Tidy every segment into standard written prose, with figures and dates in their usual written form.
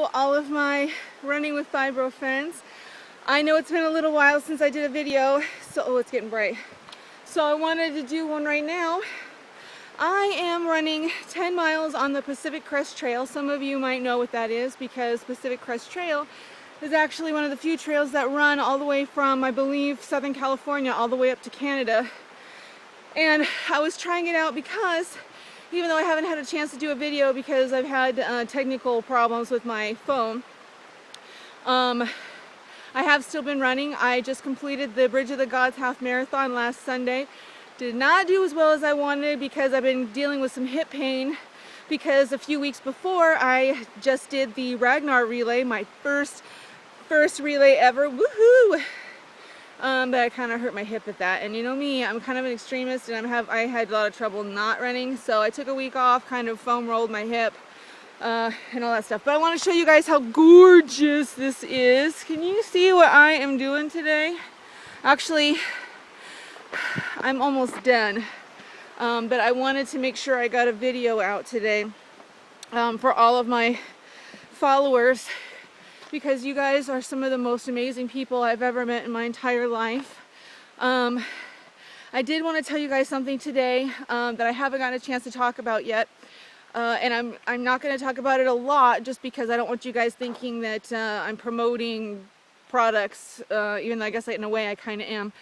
Hello, all of my Running with Fibro friends. I know it's been a little while since I did a video, so it's getting bright. So I wanted to do one right now. I am running 10 miles on the Pacific Crest Trail. Some of you might know what that is because Pacific Crest Trail is actually one of the few trails that run all the way from, I believe, Southern California all the way up to Canada. And I was trying it out because even though I haven't had a chance to do a video because I've had technical problems with my phone, I have still been running. I just completed the Bridge of the Gods half marathon last Sunday. Did not do as well as I wanted because I've been dealing with some hip pain because a few weeks before I just did the Ragnar relay, my first relay ever. Woohoo! But I kind of hurt my hip at that, and you know me, I'm kind of an extremist, and I had a lot of trouble not running, so I took a week off, kind of foam rolled my hip, and all that stuff. But I want to show you guys how gorgeous this is. Can you see what I am doing today? Actually, I'm almost done, but I wanted to make sure I got a video out today for all of my followers, because you guys are some of the most amazing people I've ever met in my entire life. I did want to tell you guys something today that I haven't gotten a chance to talk about yet, and I'm not going to talk about it a lot just because I don't want you guys thinking that I'm promoting products, even though I guess in a way I kind of am.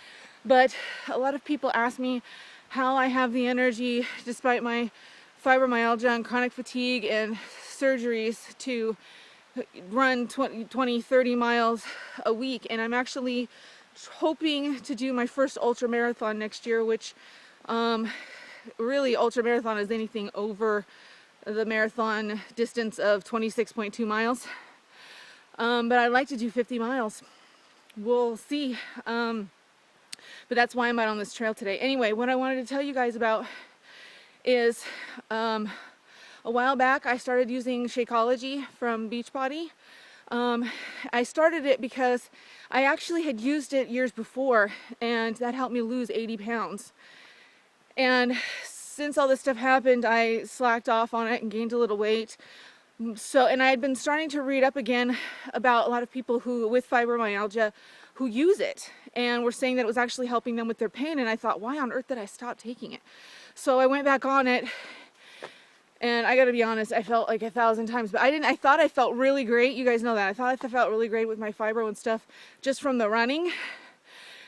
But a lot of people ask me how I have the energy despite my fibromyalgia and chronic fatigue and surgeries to run 20, 30 miles a week. And I'm actually hoping to do my first ultra marathon next year, which really ultra marathon is anything over the marathon distance of 26.2 miles. But I'd like to do 50 miles. We'll see. But that's why I'm out on this trail today. Anyway, what I wanted to tell you guys about is a while back, I started using Shakeology from Beachbody. I started it because I actually had used it years before, and that helped me lose 80 pounds. And since all this stuff happened, I slacked off on it and gained a little weight. And I had been starting to read up again about a lot of people with fibromyalgia who use it, and were saying that it was actually helping them with their pain. And I thought, why on earth did I stop taking it? So I went back on it. And I gotta be honest, I felt like 1,000 times, but I thought I felt really great. You guys know that. I thought I felt really great with my fibro and stuff just from the running.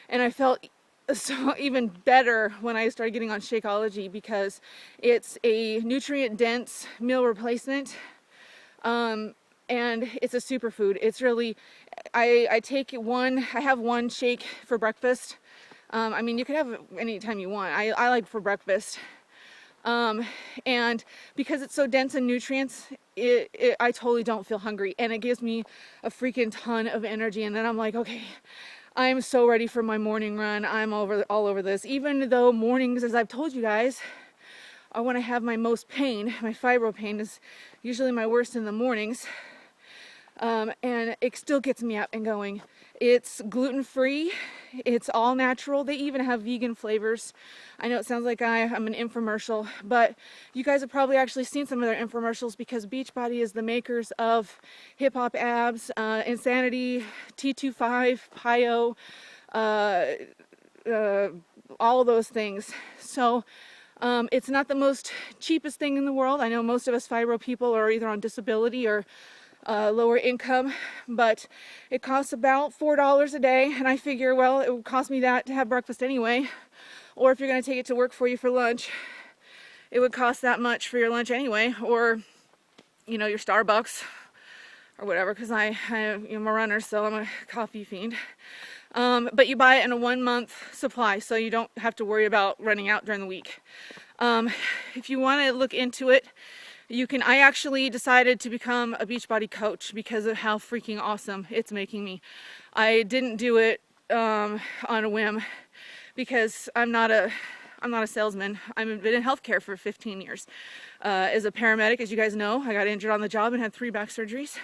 And I felt so even better when I started getting on Shakeology because it's a nutrient-dense meal replacement. And it's a superfood. It's really, I have one shake for breakfast. I mean, you could have it anytime you want. I like for breakfast. And because it's so dense in nutrients, I totally don't feel hungry, and it gives me a freaking ton of energy. And then I'm like, okay, I'm so ready for my morning run. I'm all over this, even though mornings, as I've told you guys, are when I have my most pain. My fibro pain is usually my worst in the mornings. And it still gets me up and going. It's gluten-free. It's all natural. They even have vegan flavors. I know it sounds like I'm an infomercial, but you guys have probably actually seen some of their infomercials because Beachbody is the makers of Hip Hop Abs, Insanity, T25, Pio, all of those things. So it's not the most cheapest thing in the world. I know most of us fibro people are either on disability or lower income, but it costs about $4 a day, and I figure, well, it would cost me that to have breakfast anyway, or if you're going to take it to work for you for lunch, it would cost that much for your lunch anyway, or you know, your Starbucks or whatever, because I'm a runner, so I'm a coffee fiend. But you buy it in a 1-month supply, so you don't have to worry about running out during the week. If you want to look into it, I actually decided to become a Beachbody coach because of how freaking awesome it's making me. I didn't do it on a whim because I'm not I'm not a salesman. I've been in healthcare for 15 years. As a paramedic, as you guys know, I got injured on the job and had 3 back surgeries.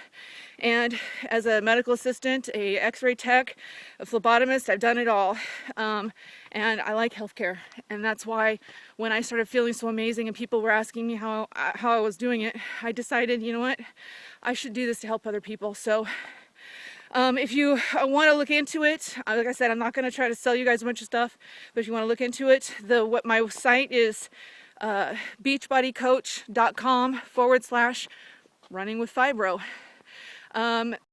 And as a medical assistant, a x-ray tech, a phlebotomist, I've done it all. And I like healthcare. And that's why when I started feeling so amazing and people were asking me how I was doing it, I decided, you know what, I should do this to help other people. So if you want to look into it, like I said, I'm not going to try to sell you guys a bunch of stuff, but if you want to look into it, my site is beachbodycoach.com/running with fibro.